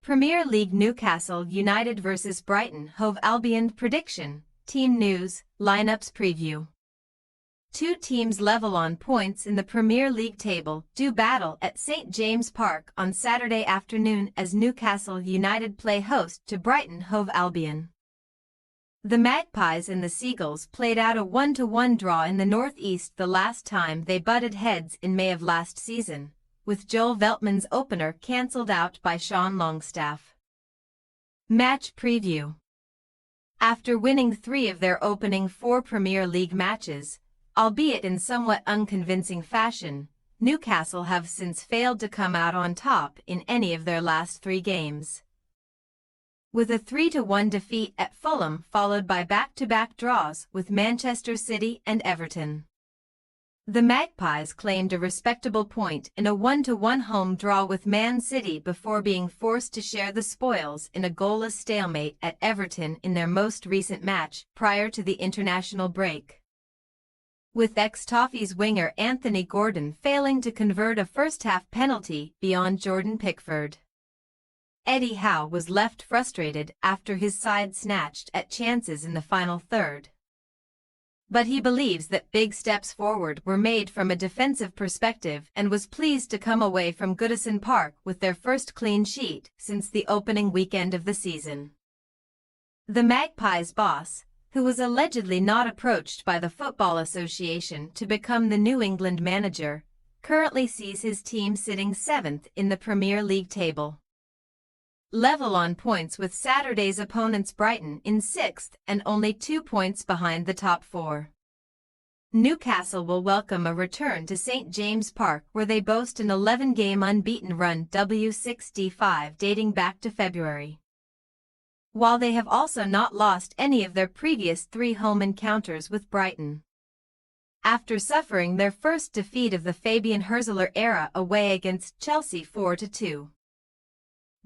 Premier League Newcastle United vs Brighton Hove Albion prediction, team news, lineups preview. Two teams level on points in the Premier League table do battle at St James Park on Saturday afternoon as Newcastle United play host to Brighton Hove Albion. The Magpies and the Seagulls played out a 1-1 draw in the Northeast the last time they butted heads in May of last season, with Joel Veltman's opener cancelled out by Sean Longstaff. Match preview. After winning 3 of their opening 4 Premier League matches, albeit in somewhat unconvincing fashion, Newcastle have since failed to come out on top in any of their last 3 games. With a 3-1 defeat at Fulham followed by back-to-back draws with Manchester City and Everton. The Magpies claimed a respectable point in a 1-1 home draw with Man City before being forced to share the spoils in a goalless stalemate at Everton in their most recent match prior to the international break. With ex-Toffees winger Anthony Gordon failing to convert a first-half penalty beyond Jordan Pickford. Eddie Howe was left frustrated after his side snatched at chances in the final third. But he believes that big steps forward were made from a defensive perspective and was pleased to come away from Goodison Park with their first clean sheet since the opening weekend of the season. The Magpies boss, who was allegedly not approached by the Football Association to become the New England manager, currently sees his team sitting 7th in the Premier League table. Level on points with Saturday's opponents Brighton in 6th and only 2 points behind the top 4. Newcastle will welcome a return to St James Park where they boast an 11-game unbeaten run W6D5 dating back to February. While they have also not lost any of their previous 3 home encounters with Brighton. After suffering their first defeat of the Fabian Hürzeler era away against Chelsea 4-2.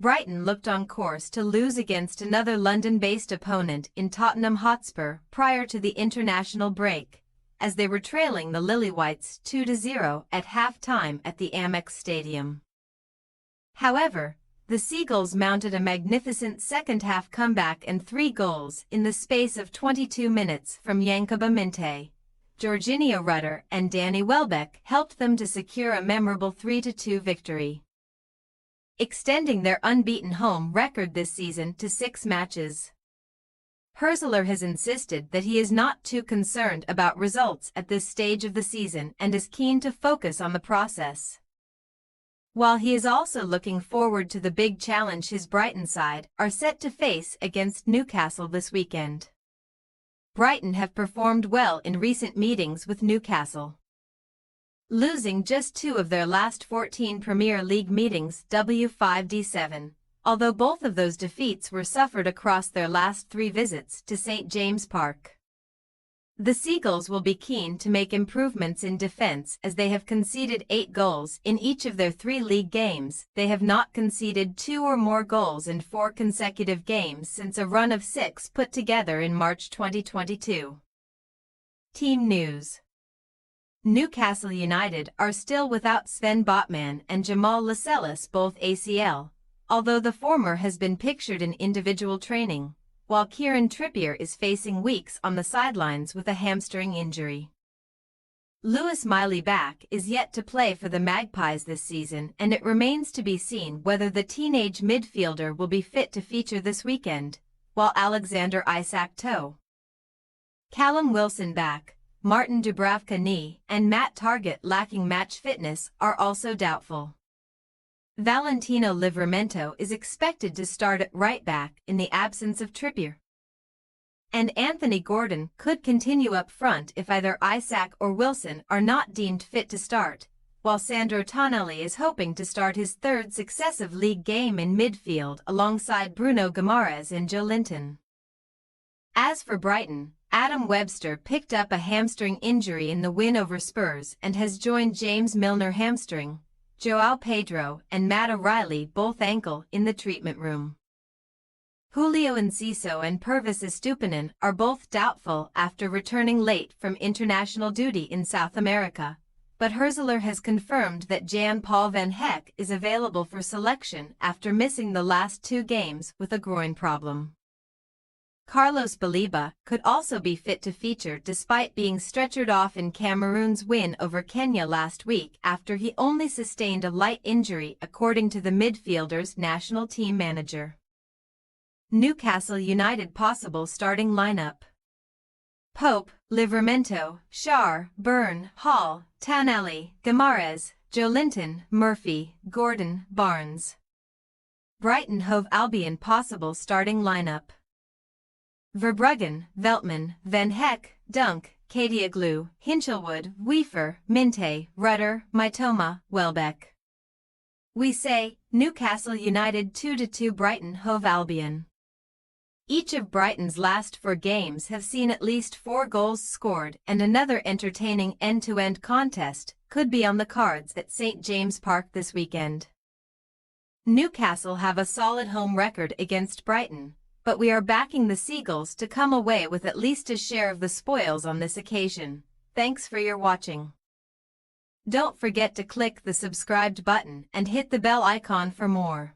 Brighton looked on course to lose against another London-based opponent in Tottenham Hotspur prior to the international break, as they were trailing the Lilywhites 2-0 at half-time at the Amex Stadium. However, the Seagulls mounted a magnificent second-half comeback and 3 goals in the space of 22 minutes from Yankuba Minteh. Jorginho Rutter and Danny Welbeck helped them to secure a memorable 3-2 victory, extending their unbeaten home record this season to 6 matches. Hürzeler has insisted that he is not too concerned about results at this stage of the season and is keen to focus on the process. While he is also looking forward to the big challenge his Brighton side are set to face against Newcastle this weekend. Brighton have performed well in recent meetings with Newcastle, losing just 2 of their last 14 Premier League meetings W5D7, although both of those defeats were suffered across their last 3 visits to St James Park. The Seagulls will be keen to make improvements in defense as they have conceded 8 goals in each of their 3 league games. They have not conceded 2 or more goals in 4 consecutive games since a run of 6 put together in March 2022. Team news. Newcastle United are still without Sven Botman and Jamal Lascelles, both ACL, although the former has been pictured in individual training, while Kieran Trippier is facing weeks on the sidelines with a hamstring injury. Lewis Miley-Back is yet to play for the Magpies this season, and it remains to be seen whether the teenage midfielder will be fit to feature this weekend, while Alexander Isak toe, Callum Wilson back, Martin Dubravka knee, and Matt Targett lacking match fitness are also doubtful. Valentino Livramento is expected to start at right back in the absence of Trippier. And Anthony Gordon could continue up front if either Isak or Wilson are not deemed fit to start, while Sandro Tonelli is hoping to start his 3rd successive league game in midfield alongside Bruno Guimaraes and Joe Linton. As for Brighton, Adam Webster picked up a hamstring injury in the win over Spurs and has joined James Milner hamstring, João Pedro and Matt O'Reilly both ankle in the treatment room. Julio Enciso and Pervis Estupinan are both doubtful after returning late from international duty in South America, but Hurzeler has confirmed that Jan-Paul van Heck is available for selection after missing the last 2 games with a groin problem. Carlos Baliba could also be fit to feature despite being stretchered off in Cameroon's win over Kenya last week after he only sustained a light injury, according to the midfielder's national team manager. Newcastle United possible starting lineup: Pope, Livramento, Schär, Byrne, Hall, Tonelli, Guimaraes, Joelinton, Murphy, Gordon, Barnes. Brighton Hove Albion possible starting lineup: Verbruggen, Veltman, Van Heck, Dunk, Kadioglu, Hinchelwood, Weaver, Minte, Rutter, Mitoma, Welbeck. We say, Newcastle United 2-2 Brighton Hove Albion. Each of Brighton's last 4 games have seen at least 4 goals scored, and another entertaining end-to-end contest could be on the cards at St James Park this weekend. Newcastle have a solid home record against Brighton, but we are backing the Seagulls to come away with at least a share of the spoils on this occasion. Thanks for your watching. Don't forget to click the subscribed button and hit the bell icon for more.